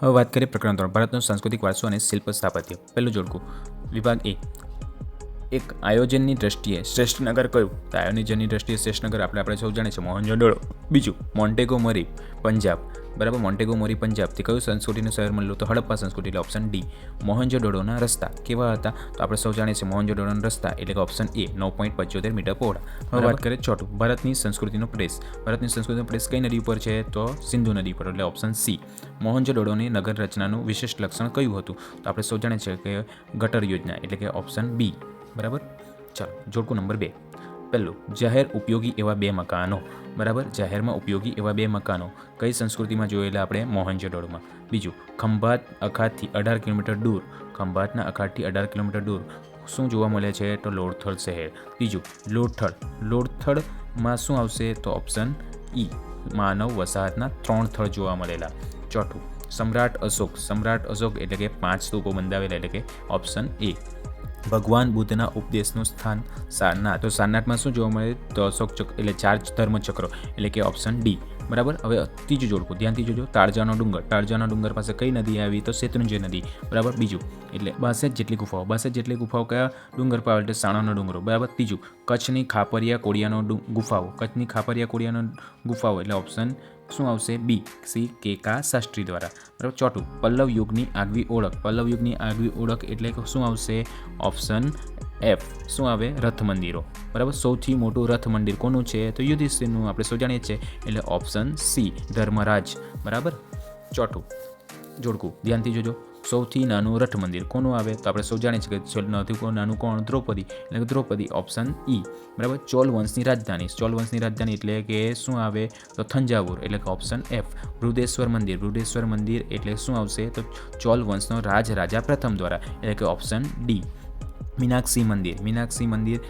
હવે વાત કરીએ પ્રકરણ 3 ભારતનો સાંસ્કૃતિક વારસો અને શિલ્પ સ્થાપત્ય. પહેલું જોડકું વિભાગ એ એક આયોજનની દ્રષ્ટિએ શ્રેષ્ઠ નગર કયું? તો આયોજનની દ્રષ્ટિએ શ્રેષ્ઠ નગર આપણે સૌ જાણીએ છીએ મોહેંજો-દડો. બીજું મોન્ટેગો મરી પંજાબ, બરાબર. મોન્ટેગો મરી પંજાબ તે કયું સંસ્કૃતિનું શહેર મળ્યું? તો હડપ્પા સંસ્કૃતિ એટલે ઓપ્શન ડી. મોહેંજો-દડોના રસ્તા કેવા હતા? તો આપણે સૌ જાણીએ છીએ મોહેંજો-દડોના રસ્તા એટલે કે ઓપ્શન એ 9.75 મીટર પહોળા. હવે વાત કરીએ ચોથું ભારતની સંસ્કૃતિનો પ્રેસ. ભારતની સંસ્કૃતિનો પ્રેસ કઈ નદી ઉપર છે? તો સિંધુ નદી પર એટલે ઓપ્શન સી. મોહેંજો-દડોની નગર રચનાનું વિશિષ્ટ લક્ષણ કયું હતું? તો આપણે સૌ જાણીએ છીએ કે ગટર યોજના એટલે કે ઓપ્શન બી. બરાબર. ચાલો જોડકું નંબર 2. પહેલું જાહેર ઉપયોગી એવા 2 મકાનો. બરાબર. જાહેરમાં ઉપયોગી એવા 2 મકાનો કઈ સંસ્કૃતિમાં જોયેલા? આપણે મોહેંજો-દડોમાં. બીજું ખંભાત અખાતથી 18 કિલોમીટર દૂર, ખંભાતના અખાતથી 18 કિલોમીટર દૂર શું જોવા મળે છે? તો લોથલ શહેર. ત્રીજું લોથલ. લોથલમાં શું આવશે? તો ઓપ્શન ઈ. માનવ વસાહતના 3 સ્થળ જોવા મળેલા. ચોથું સમ્રાટ અશોક. સમ્રાટ અશોક એટલે કે 5 સ્તૂપો બંધાવેલા એટલે કે ઓપ્શન એ. ભગવાન બુદ્ધના ઉપદેશનું સ્થાન સારનાથ. તો સારનાથમાં શું જોવા મળે? તો અશોક ચક્ર એટલે 4 ધર્મચક્રો એટલે કે ઓપ્શન ડી. બરાબર. હવે ત્રીજું જોડકું ધ્યાનથી જોજો. તાળજાનો ડુંગર. તાળજાનો ડુંગર પાસે કઈ નદી આવી? તો શેત્રુંજય નદી. બરાબર. બીજું એટલે 62 જેટલી ગુફાઓ. 62 જેટલી ગુફાઓ કયા ડુંગર પર એટલે સાણાનો ડુંગરો. બરાબર. ત્રીજું કચ્છની ખાપરિયા કોડિયાનો ગુફાઓ. કચ્છની ખાપરિયા કોડિયાનો ગુફાઓ એટલે ઓપ્શન શું આવશે? બી. સી કેકા શાસ્ત્રી દ્વારા. બરાબર. ચોથું પલ્લવ યુગની આગવી ઓળખ. પલ્લવ યુગની આગવી ઓળખ એટલે શું આવશે? Option F. શું આવે? રથ મંદિરો. બરાબર. સૌથી મોટું રથ મંદિર કોનું છે? તો યુધિષ્ઠિરનું આપણે સૌ જાણીએ છીએ એટલે ઓપ્શન સી ધર્મરાજ. બરાબર. ચોથું જોડકું ધ્યાનથી જોજો. સૌથી નાનું રથ મંદિર કોનું આવે? તો આપણે સૌ જાણીએ છીએ કે નાનું કોણ? દ્રૌપદી એટલે કે દ્રૌપદી ઓપ્શન ઈ. બરાબર. ચોલ વંશની રાજધાની. ચોલ વંશની રાજધાની એટલે કે શું આવે? તો થંજાવુર એટલે કે ઓપ્શન એફ. બૃહદેશ્વર મંદિર. બૃહદેશ્વર મંદિર એટલે શું આવશે? તો ચોલ વંશનો રાજા પ્રથમ દ્વારા એટલે કે ઓપ્શન ડી. મીનાક્ષી મંદિર. મીનાક્ષી મંદિર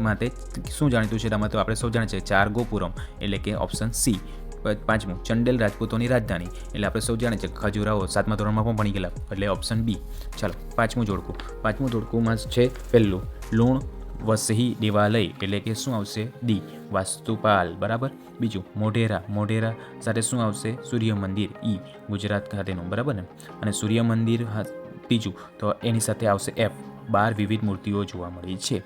માટે શું જાણીતું છે? તેમાં તો આપણે સૌ જાણીએ છીએ 4 ગોપુરમ એટલે કે ઓપ્શન સી. પાંચમું ચંડેલ રાજપૂતોની રાજધાની એટલે આપણે સૌ જાણીએ છીએ ખજુરાહો 7મા ધોરણમાં પણ ભણી ગયેલા એટલે ઓપ્શન બી. ચાલો પાંચમું જોડકુંમાં છે પહેલું લુણ વસહી દેવાલય એટલે કે શું આવશે? ડી. વાસ્તુપાલ. બરાબર. બીજું મોઢેરા સાથે શું આવશે? સૂર્ય મંદિર. ઈ. ગુજરાત ખાતેનું. બરાબર ને. અને સૂર્ય મંદિર ત્રીજું તો એની સાથે આવશે એફ. 12 વિવિધ મૂર્તિઓ જોવા મળી છે.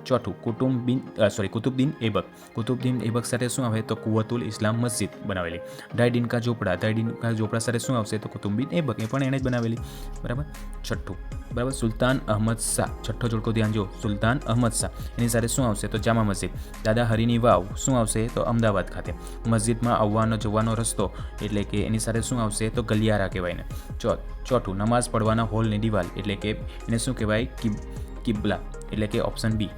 ચોથું કુતુબદીન એબક. કુતુબદીન એબક સાથે શું આવે? તો કુવતુલ ઇસ્લામ મસ્જિદ બનાવેલી. ડાયડિન કા ઝોપડા સાથે શું આવશે? તો કુતુબદીન એબક એ પણ એણે જ બનાવેલી. બરાબર. છઠ્ઠું બરાબર સુલતાન અહમદ શાહ. છઠ્ઠો જોડકો ધ્યાન જો. સુલતાન અહમદ શાહ એની સાથે શું આવશે? તો જામા મસ્જિદ. દાદા હરીની વાવ શું આવશે? તો અમદાવાદ ખાતે. મસ્જિદમાં આવવાનો જવાનો રસ્તો એટલે કે એની સાથે શું આવશે? તો ગલિયારા કહેવાય ને. ચોથું નમાઝ પડવાના હોલની દિવાલ એટલે કે એને શું કહેવાય? કિબલા એટલે કે ઓપ્શન બી.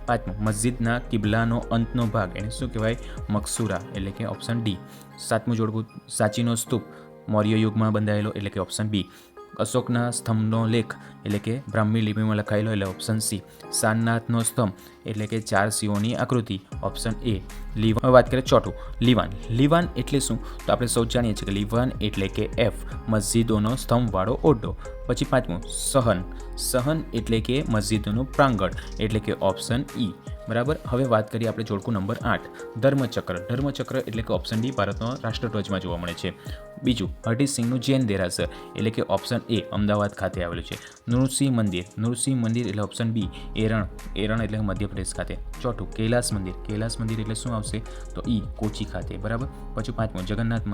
પાંચમું મસ્જિદના કિબલાનો અંતનો ભાગ એને શું કહેવાય? મકસૂરા એટલે કે ઓપ્શન ડી. સાતમું જોડકું સાચીનો સ્તૂપ મૌર્ય યુગમાં બંધાયેલો એટલે કે ઓપ્શન બી. અશોકના સ્તંભનો લેખ એટલે કે બ્રાહ્મી લિપિમાં લખાયેલો એટલે ઓપ્શન સી. સારનાથનો સ્તંભ એટલે કે 4 શિવોની આકૃતિ ઓપ્શન એ. લીવાન. હવે વાત કરીએ ચોથું લીવાન એટલે શું? તો આપણે સૌ જાણીએ છીએ કે લીવાન એટલે કે એફ. મસ્જિદોનો સ્તંભવાળો ઓરડો. પછી પાંચમું સહન એટલે કે મસ્જિદોનું પ્રાંગણ એટલે કે ઓપ્શન ઈ. બરાબર. હવે વાત કરીએ આપણે જોડકું નંબર 8 ધર્મચક્ર એટલે કે ઓપ્શન ડી ભારતનો રાષ્ટ્રધ્વજમાં જોવા મળે છે. બીજું હરદીસિંહનું જૈન દેરાસર એટલે કે ઓપ્શન એ અમદાવાદ ખાતે આવેલું છે. નૃસિંહ મંદિર એટલે ઓપ્શન બી. એરણ એટલે મધ્યપ્રદેશ ખાતે. ચોથું કૈલાસ મંદિર એટલે શું આવશે? તો ઈ કોચી ખાતે. બરાબર. પછી પાંચમું જગન્નાથ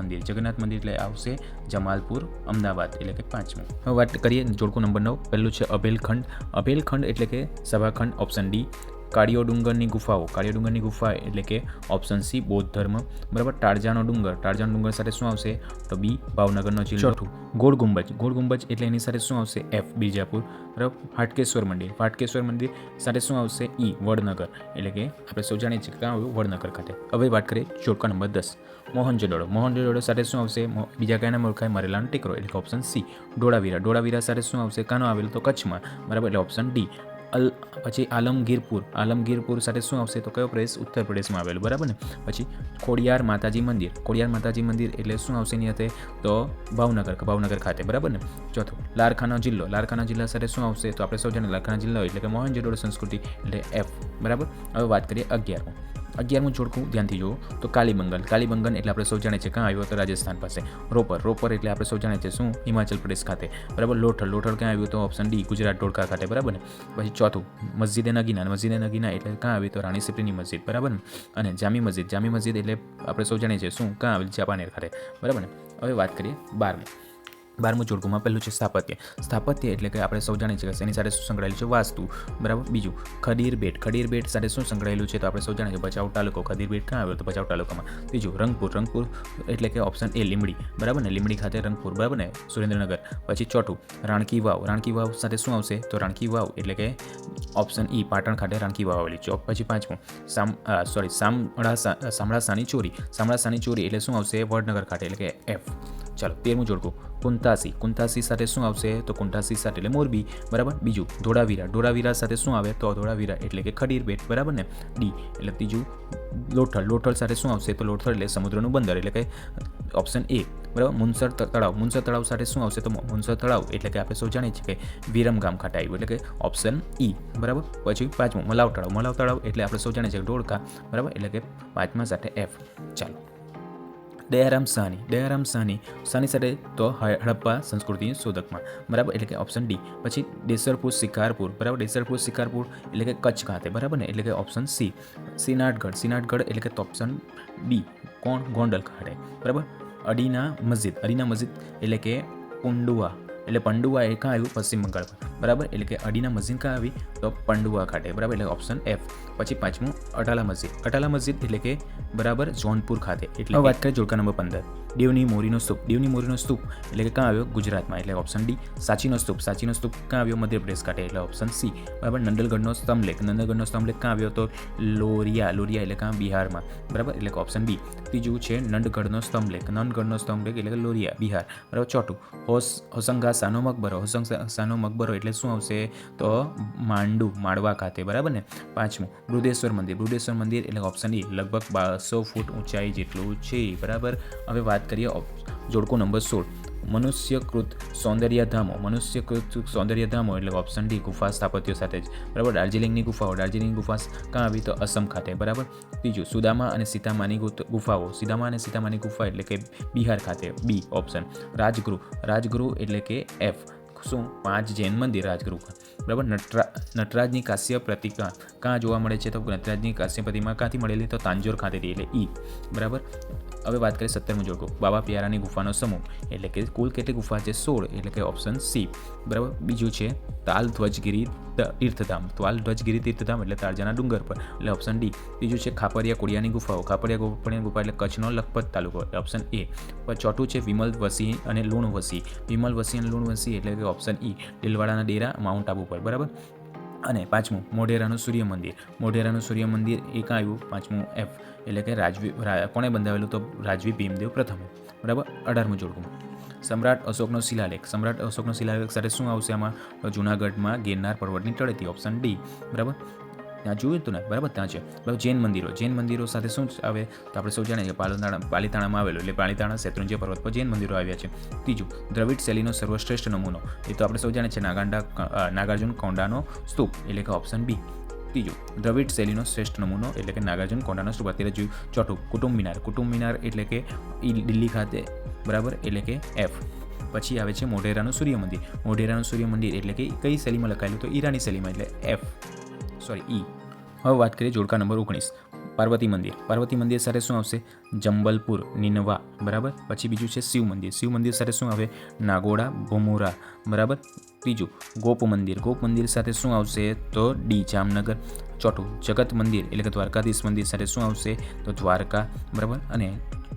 મંદિર એટલે આવશે જમાલપુર અમદાવાદ એટલે કે પાંચમું. હવે વાત કરીએ જોડકું નંબર 9. પહેલું છે અભેલખંડ એટલે કે સભાખંડ ઓપ્શન ડી. કાળિયો ડુંગરની ગુફા એટલે કે ઓપ્શન સી બૌદ્ધ ધર્મ. બરાબર. ટાળજાનો ડુંગર સાથે શું આવશે? તો બી ભાવનગરનો જિલ્લો. ચોથું ગોળ ગુંબજ એટલે એની સાથે શું આવશે? એફ બીજાપુર. બરાબર. હાટકેશ્વર મંદિર સાથે શું આવશે? ઈ વડનગર એટલે કે આપણે સૌ જાણીએ છીએ ક્યાં આવ્યું? વડનગર ખાતે. હવે વાત કરીએ જોડકા નંબર 10 મોહનજોદડો સાથે શું આવશે? બીજા કયા નામ ઓળખાય? મરેલાનો ટેકરો એટલે કે ઓપ્શન સી. ધોળાવીરા સાથે શું આવશે? કાનો આવેલું? તો કચ્છમાં. બરાબર. એટલે ઓપ્શન ડી. પછી આલમગીરપુર સાથે શું આવશે? તો કયો પ્રદેશ? ઉત્તર પ્રદેશમાં આવેલું. બરાબર ને. પછી ખોડિયાર માતાજી મંદિર એટલે શું આવશે એની સાથે? તો ભાવનગર ખાતે. બરાબર ને. ચોથું લારકાના જિલ્લા સાથે શું આવશે? તો આપણે સૌ જાણીએ લારકાના જિલ્લો એટલે કે મોહેંજો-દડો સંસ્કૃતિ એટલે એફ. બરાબર. હવે વાત કરીએ 11 11મું જોડકું ધ્યાનથી જુઓ તો કાલીબંગન. કાલીબંગન એટલે આપણે સૌ જાણીએ છીએ ક્યાં આવ્યું તો રાજસ્થાન પાસે. રોપર. રોપર એટલે આપણે સૌ જાણીએ છીએ શું હિમાચલ પ્રદેશ ખાતે, બરાબર. લોથલ. લોથલ ક્યાં આવ્યું તો ઓપ્શન ડી ગુજરાત ધોળકા ખાતે, બરાબર ને. પછી ચોથું મસ્જિદે નગીના. મસ્જિદે નગીના એટલે ક્યાં આવ્યું તો રાણી સિપ્રીની મસ્જિદ, બરાબર ને. અને જામી મસ્જિદ. જામી મસ્જિદ એટલે આપણે સૌ જાણીએ છીએ શું ક્યાં આવેલ ચાંપાનેર ખાતે, બરાબર ને. હવે વાત કરીએ 12મું જોડકુમાં પહેલું છે સ્થાપત્ય. સ્થાપત્ય એટલે કે આપણે સૌ જાણીએ છીએ કે એની સાથે શું સંકળાયેલું છે વાસ્તુ, બરાબર. બીજું ખડીર બેટ. ખડીર બેટ સાથે શું સંકળાયેલું છે તો આપણે સૌ જાણીએ છીએ ભચાઉ તાલુકો. ખડીર બેટ ક્યાં આવ્યો તો ભચાઉ તાલુકામાં. ત્રીજું રંગપુર. રંગપુર એટલે કે ઓપ્શન એ લીંબડી, બરાબર ને. લીંબડી ખાતે રંગપુર, બરાબર ને, સુરેન્દ્રનગર. પછી ચોથું રાણકી વાવ. રાણકી વાવ સાથે શું આવશે તો રાણકી વાવ એટલે કે ઓપ્શન ઈ પાટણ ખાતે રાણકી વાવ આવેલી. પછી 5મું સામળાસાની ચોરી. સામળાસાની ચોરી એટલે શું આવશે વડનગર ખાતે એટલે કે એફ. ચાલો 13મું જોડકું કુંતાસી. કુંતાસી સાથે શું આવશે તો કુંતાસી સાથે એટલે મોરબી, બરાબર. બીજું ધોળાવીરા. ધોળાવીરા સાથે શું આવે તો ધોળાવીરા એટલે કે ખડીર બેટ, બરાબર ને, ડી. એટલે ત્રીજું લોથલ. લોથલ સાથે શું આવશે તો લોથલ એટલે સમુદ્રનું બંદર એટલે કે ઓપ્શન એ, બરાબર. મુનસર તળાવ. મુનસર તળાવ સાથે શું આવશે તો મુનસર તળાવ એટલે કે આપણે સૌ જાણીએ છીએ કે વિરમગામ ખાતે આવ્યું એટલે કે ઓપ્શન ઈ, બરાબર. પછી 5મું મલાવ તળાવ. મલાવ તળાવ એટલે આપણે સૌ જાણીએ છીએ ધોળકા, બરાબર, એટલે કે 5મા સાથે એફ. ચાલો દયારામ સાહની. દયારામ સાહની સાથે તો હડપ્પા સંસ્કૃતિની શોધકમાં, બરાબર, એટલે કે ઓપ્શન ડી. પછી દેસરપુર શિકારપુર, બરાબર. દેસરપુર શિકારપુર એટલે કે કચ્છ ખાતે, બરાબર ને, એટલે કે ઓપ્શન સી. સિનાટગઢ. સિનાટગઢ એટલે કે ઓપ્શન બી કોણ ગોંડલ ખાતે, બરાબર. અડીના મસ્જિદ. અડીના મસ્જિદ એટલે કે પંડુઆ એટલે પંડુઆ એ ક્યાં આવ્યું પશ્ચિમ બંગાળમાં, બરાબર. એટલે કે અડીના મસ્જિદ ક્યાં આવી તો પંડુઆ ખાતે, બરાબર, એટલે ઓપ્શન એફ. પછી 5મું અટાલા મસ્જિદ. અટાલા મસ્જિદ એટલે કે બરાબર જોનપુર ખાતે. એટલે વાત કરીએ જોડકા નંબર 15 દેવની મોરીનો સ્તૂપ. દેવની મોરીનો સ્તૂપ એટલે કે ક્યાં આવ્યો ગુજરાતમાં એટલે ઓપ્શન ડી. સાચીનો સ્તૂપ. સાચીનો સ્તૂપ ક્યાં આવ્યો મધ્યપ્રદેશ ખાતે એટલે ઓપ્શન સી, બરાબર. નંદલગઢનો સ્તંભલેખ. નંદલગઢનો સ્તંભલેખ ક્યાં આવ્યો તો લોરિયા. લોરિયા એટલે ક્યાં બિહારમાં, બરાબર, એટલે કે ઓપ્શન બી. ત્રીજું છે નંદગઢનો સ્તંભલેખ. નંદગઢનો સ્તંભલેખ એટલે કે લોરિયા બિહાર, બરાબર. ચોથું હોસંગાસાનો મકબરો. હોસંગાસાનો મકબરો એટલે શું આવશે તો માળવા ખાતે, બરાબર ને. 5મું બૃહદેશ્વર મંદિર. બૃહદેશ્વર મંદિર એટલે ઓપ્શન ઈ લગભગ 1200 ફૂટ ઊંચાઈ જેટલું છે, બરાબર. હવે વાત કરીએ જોડકો નંબર 16 મનુષ્યકૃત સૌંદર્યધામો. મનુષ્યકૃત સૌંદર્યધામો એટલે ઓપ્શન ડી ગુફા સ્થાપત્યો સાથે જ, બરાબર. દાર્જિલિંગની ગુફાઓ. દાર્જિલિંગ ગુફા ક્યાં આવી તો અસમ ખાતે, બરાબર. ત્રીજું સુદામા અને સીતામાની ગુફાઓ. સુદામા અને સીતામાની ગુફા એટલે કે બિહાર ખાતે, બી ઓપ્શન. રાજગૃહ. રાજગૃહ એટલે કે એફ શું 5 જૈન મંદિર રાજગૃહ, બરાબર. નટરાજની કાંસ્ય પ્રતિમા ક્યાં જોવા મળે છે તો નટરાજની કાંસ્ય પ્રતિમા ક્યાંથી મળેલી તો તાંજોર ખાતેથી એટલે ઈ, બરાબર. હવે વાત કરીએ 17મું જોડકું બાબા પિયારાની ગુફાનો સમૂહ એટલે કે કુલ કેટલી ગુફા છે 16 એટલે કે ઓપ્શન સી, બરાબર. બીજું છે તાલ ધ્વજગીરી તીર્થધામ. તાલ ધ્વજગીરી તીર્થધામ એટલે તારજાના ડુંગર પર એટલે ઓપ્શન ડી. બીજું છે ખાપરિયા કોડિયાની ગુફાઓ. ખાપરિયા કોડિયાની ગુફા એટલે કચ્છનો લખપત તાલુકો એટલે ઓપ્શન એ. પછી ચોથું છે વિમલ વસી અને લુણ વસી. વિમલ વસી અને લુણ વસી એટલે કે ઓપ્શન ઈ દિલવાડાના ડેરા માઉન્ટ આબુ પર, બરાબર. અને 5મું મોઢેરાનું સૂર્ય મંદિર. મોઢેરાનું સૂર્ય મંદિર એ ક્યાં આવ્યું 5મું એફ એટલે કે કોણે બંધાવેલું તો રાજવી ભીમદેવ પ્રથમે, બરાબર. 18મું જોડકું સમ્રાટ અશોકનો શિલાલેખ. સમ્રાટ અશોકનો શિલાલેખ સાથે શું આવશે આમાં તો જૂનાગઢમાં ગિરનાર પર્વતની તળેટી ઓપ્શન ડી, બરાબર. ત્યાં જોયું હતું ને, બરાબર, ત્યાં છે. બરાબર. જૈન મંદિરો. જૈન મંદિરો સાથે શું આવે તો આપણે સૌ જાણીએ પાલીતાણામાં આવેલું એટલે પાલીતાણા શેત્રુંજય પર્વત પર જૈન મંદિરો આવ્યા છે. ત્રીજું દ્રવિડ શૈલીનો સર્વશ્રેષ્ઠ નમૂનો એ તો આપણે સૌ જાણીએ છીએ નાગાર્જુન કોંડાનો સ્તૂપ એટલે કે ઓપ્શન બી. ત્રીજું દ્રવિડ શૈલીનો શ્રેષ્ઠ નમૂનો એટલે કે નાગાર્જુન કોંડાનો સ્તૂપ અત્યારે જોયું. ચોથું કુટુંબ મિનાર. કુટુંબ મિનાર એટલે કે દિલ્હી ખાતે, બરાબર, એટલે કે એફ. પછી આવે છે મોઢેરાનું સૂર્ય મંદિર. મોઢેરાનું સૂર્ય મંદિર એટલે કે કઈ શૈલીમાં લખાયેલું તો ઈરાની શૈલીમાં એટલે એફ ઈ. હવે વાત કરીએ જોડકા નંબર 19 પાર્વતી મંદિર. પાર્વતી મંદિર સાથે શું આવશે જંબલપુર નીનવા, બરાબર. પછી બીજું છે શિવ મંદિર. શિવ મંદિર સાથે શું આવે નાગોડા ભોમોરા, બરાબર. ત્રીજું ગોપ મંદિર. ગોપ મંદિર સાથે શું આવશે તો ડી જામનગર. ચોથું જગત મંદિર એટલે કે દ્વારકાધીશ મંદિર સાથે શું આવશે તો દ્વારકા, બરાબર. અને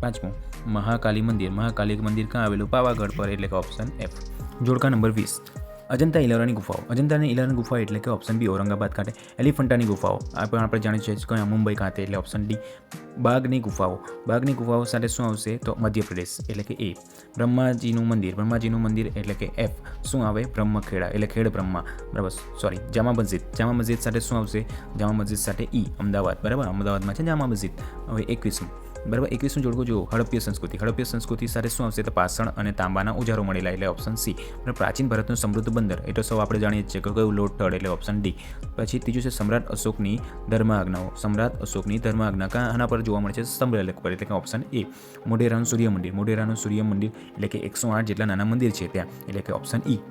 5મું મહાકાલી મંદિર. મહાકાલી મંદિર ક્યાં આવેલું પાવાગઢ પર એટલે કે ઓપ્શન એફ. જોડકા નંબર 20 અજંતા ઇલોરાની ગુફાઓ. અજંતા અને ઇલોરાની ગુફાઓ એટલે કે ઓપ્શન બી ઔરંગાબાદ ખાતે. એલિફન્ટાની ગુફાઓ આપણે જાણીએ છીએ કયા મુંબઈ ખાતે એટલે ઓપ્શન ડી. બાગની ગુફાઓ. બાગની ગુફાઓ સાથે શું આવશે તો મધ્યપ્રદેશ એટલે કે એ. બ્રહ્માજીનું મંદિર. બ્રહ્માજીનું મંદિર એટલે કે એફ શું આવે બ્રહ્મખેડા એટલે ખેડ બ્રહ્મા, બરાબર. જામા મસ્જિદ. જામા મસ્જિદ સાથે શું આવશે જામા મસ્જિદ સાથે ઈ અમદાવાદ, બરાબર. અમદાવાદમાં છે જામા મસ્જિદ. હવે 21મું બરાબર. 21મું જોડકું જુઓ, હડપ્પીય સંસ્કૃતિ. હડપ્પીય સંસ્કૃતિ સાથે શું આવશે તો પાષાણ અને તાંબાના ઓજારો મળેલા એટલે ઓપ્શન સી. પ્રાચીન ભારતનું સમૃદ્ધ બંદર એ તો સૌ આપણે જાણીએ છીએ કે કયું લોથડ એટલે ઓપ્શન ડી. પછી ત્રીજું છે સમ્રાટ અશોકની ધર્મ આજ્ઞાઓ. સમ્રાટ અશોકની ધર્મ આજ્ઞા આના પર જોવા મળે છે સ્તંભલેખ પર એટલે કે ઓપ્શન એ. મોઢેરાનું સૂર્ય મંદિર. મોઢેરાનું સૂર્ય મંદિર એટલે કે 108 જેટલા નાના મંદિર છે ત્યાં એટલે કે ઓપ્શન ઈ.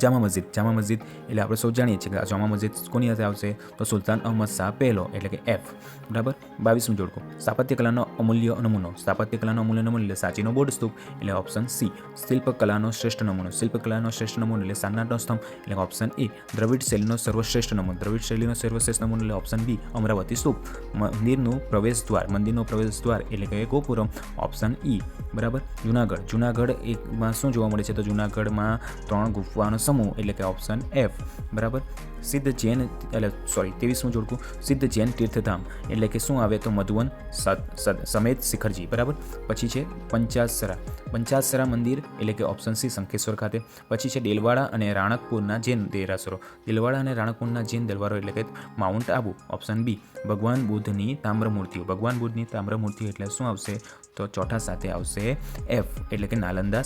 જામા મસ્જિદ. જામા મસ્જિદ એટલે આપણે સૌ જાણીએ છીએ કે આ જામા મસ્જિદ કોની સાથે આવશે તો સુલતાન અહમદ શાહ પહેલો એટલે કે એફ. બરાબર. 22મું જોડકું સ્થાપત્ય કલાનો અમૂલ્ય નમૂનો. સ્થાપત્ય કલાનો અમૂલ્ય નમૂનો એટલે સાચીનો બોર્ડ સ્તૂપ એટલે ઓપ્શન સી. શિલ્પકલાનો શ્રેષ્ઠ નમૂનો. શિલ્પકલાનો શ્રેષ્ઠ નમૂનો એટલે સારનાથનો સ્તંભ એટલે ઓપ્શન એ. દ્રવિડ શૈલીનો સર્વશ્રેષ્ઠ નમૂનો. દ્રવિડ શૈલીનો સર્વશ્રેષ્ઠ નમૂનો એટલે ઓપ્શન બી. અમરાવતી સ્તૂપ. મંદિરનું પ્રવેશ દ્વાર. મંદિરનો પ્રવેશ દ્વાર એટલે કે ગોપુરમ ઓપ્શન ઈ. બરાબર. જુનાગઢ. જુનાગઢ એકમાં શું જોવા મળે છે તો જુનાગઢમાં 3 ગુફાનો સમૂહ એટલે કે ઓપ્શન એફ. બરાબર. સિદ્ધ જૈન એટલે 23મું જોડકું સિદ્ધ જૈન તીર્થધામ એટલે કે શું આવે તો મધુવન સમેત શિખરજી. બરાબર. પછી છે પંચાસરા. પંચાસરા મંદિર એટલે કે ઓપ્શન સી શંખેશ્વર ખાતે. પછી છે દેલવાડા અને રાણકપુરના જૈન દેરાસરો. દેલવાડા અને રાણકપુરના જૈન દેલવારો એટલે કે માઉન્ટ આબુ ઓપ્શન બી. ભગવાન બુદ્ધની તામ્ર મૂર્તિઓ. ભગવાન બુદ્ધની તામ્ર મૂર્તિઓ એટલે શું આવશે તો ચોથા સાથે આવશે એફ એટલે કે નાલંદા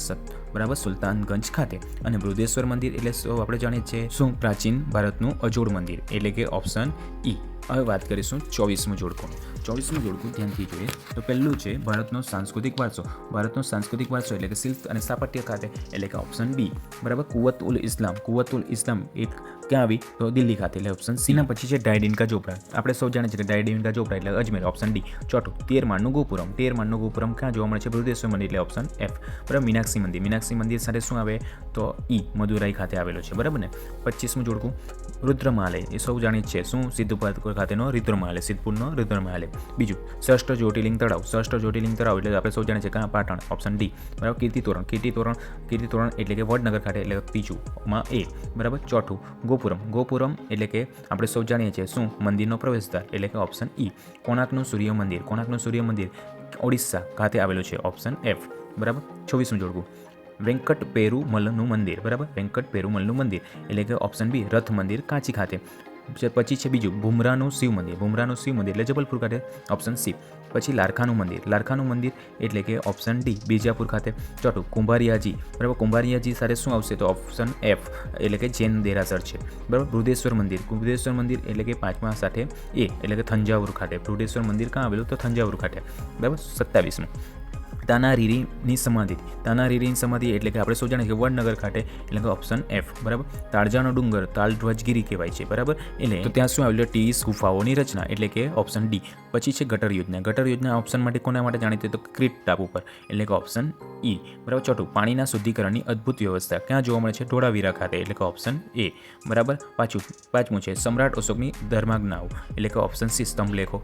બરાબર સુલતાનગંજ ખાતે. અને બૃહદેશ્વર મંદિર એટલે આપણે જાણીએ છીએ શું પ્રાચીન ભારતનું અજોડ મંદિર એટલે કે ઓપ્શન ઈ. હવે વાત કરીશું 24મું જોડકું. 24મું જોડકું ધ્યાનથી જોઈએ તો પહેલું છે ભારતનો સાંસ્કૃતિક વારસો. ભારતનો સાંસ્કૃતિક વારસો એટલે કે શિલ્પ અને સ્થાપત્ય ખાતે એટલે કે ઓપ્શન બી. બરાબર. કુવત ઉલ ઇસ્લામ. કુવત ઉલ ઇસ્લામ એક ક્યાં આવી તો દિલ્હી ખાતે એટલે ઓપ્શન સી. ના પછી છે ડાયડિનકા ઝોપડા. આપણે સૌ જાણીએ છીએ કે ડાયડિનકા ઝોપડા એટલે અજમેર ઓપ્શન ડી. ચોથું 13 માળનું ગોપુરમ. 13 માળનું ગોપુરમ ક્યાં જોવા મળે છે બૃહદેશ્વર મંદિર એટલે ઓપ્શન એફ. બરાબર. મીનાક્ષી મંદિર. મીનાક્ષી મંદિર સાથે શું આવે તો ઈ મદુરાઈ ખાતે આવેલો છે. બરાબર ને. 25મું જોડકું રુદ્રમાલય. એ સૌ જાણીએ છીએ શું સિદ્ધપુર ખાતેનો રુદ્રમાલય. સિદ્ધપુરનો રુદ્રમાલય. બીજું સહસ્ત્ર જ્યોતિર્લિંગ તળાવ. સહસ્ત્ર જ્યોતિર્લિંગ તળાવ એટલે આપણે સૌ જાણીએ છીએ ક્યાં પાટણ ઓપ્શન ડી. બરાબર. કીર્તિતોરણ. કીર્તિતોરણ એટલે કે વડનગર ખાતે એટલે ત્રીજું માં એ. બરાબર. ચોથું ગોપુરમ. ગોપુરમ એટલે કે આપણે સૌ જાણીએ છીએ શું મંદિરનો પ્રવેશદ્વાર એટલે કે ઓપ્શન ઈ. કોણાર્કનું સૂર્ય મંદિર. કોણાર્કનું સૂર્ય મંદિર ઓડિશા ખાતે આવેલું છે ઓપ્શન એફ. બરાબર. 26મું જોડકું વેંકટ પેરુમલનું મંદિર. બરાબર. વેંકટ પેરુમલનું મંદિર એટલે કે ઓપ્શન બી. રથ મંદિર કાંચી ખાતે. પછી છે બીજું ભૂમરાનું શિવ મંદિર. ભૂમરાનું શિવ મંદિર એટલે જબલપુર ખાતે ઓપ્શન સી. પછી લારખાનું મંદિર. લારખાનું મંદિર એટલે કે ઓપ્શન ડી. બીજાપુર ખાતે. ચોથું કુંભારિયાજી. બરાબર. કુંભારિયાજી સાથે શું આવશે તો ઓપ્શન એફ એટલે કે જૈન દેરાસર છે. બરાબર. બૃહદેશ્વર મંદિર. બૃહદેશ્વર મંદિર એટલે કે 5મા સાથે એ એટલે કે થંજાવુર ખાતે. બૃહદેશ્વર મંદિર ક્યાં આવેલું તો થંજાવુર ખાતે. બરાબર. 27મું તાનારીરીની સમાધિ. તાનારીરીની સમાધિ એટલે કે આપણે શું જાણીએ કે વડનગર ખાતે એટલે કે ઓપ્શન એફ. બરાબર. તાળજાનો ડુંગર તાલધ્વજગીરી કહેવાય છે. બરાબર. એટલે તો ત્યાં શું આવેલું 30 ગુફાઓની રચના એટલે કે ઓપ્શન ડી. પછી છે ગટર યોજના. ગટર યોજના ઓપ્શન માટે કોના માટે જાણીતી તો ક્રીટ ટાપુ પર એટલે કે ઓપ્શન ઈ. બરાબર. ચોથું પાણીના શુદ્ધિકરણની અદ્ભુત વ્યવસ્થા ક્યાં જોવા મળે છે ધોળાવીરા ખાતે એટલે કે ઓપ્શન એ. બરાબર. પાંચમું છે સમ્રાટ અશોકની ધર્માજ્ઞાઓ એટલે કે ઓપ્શન સી સ્તંભલેખો.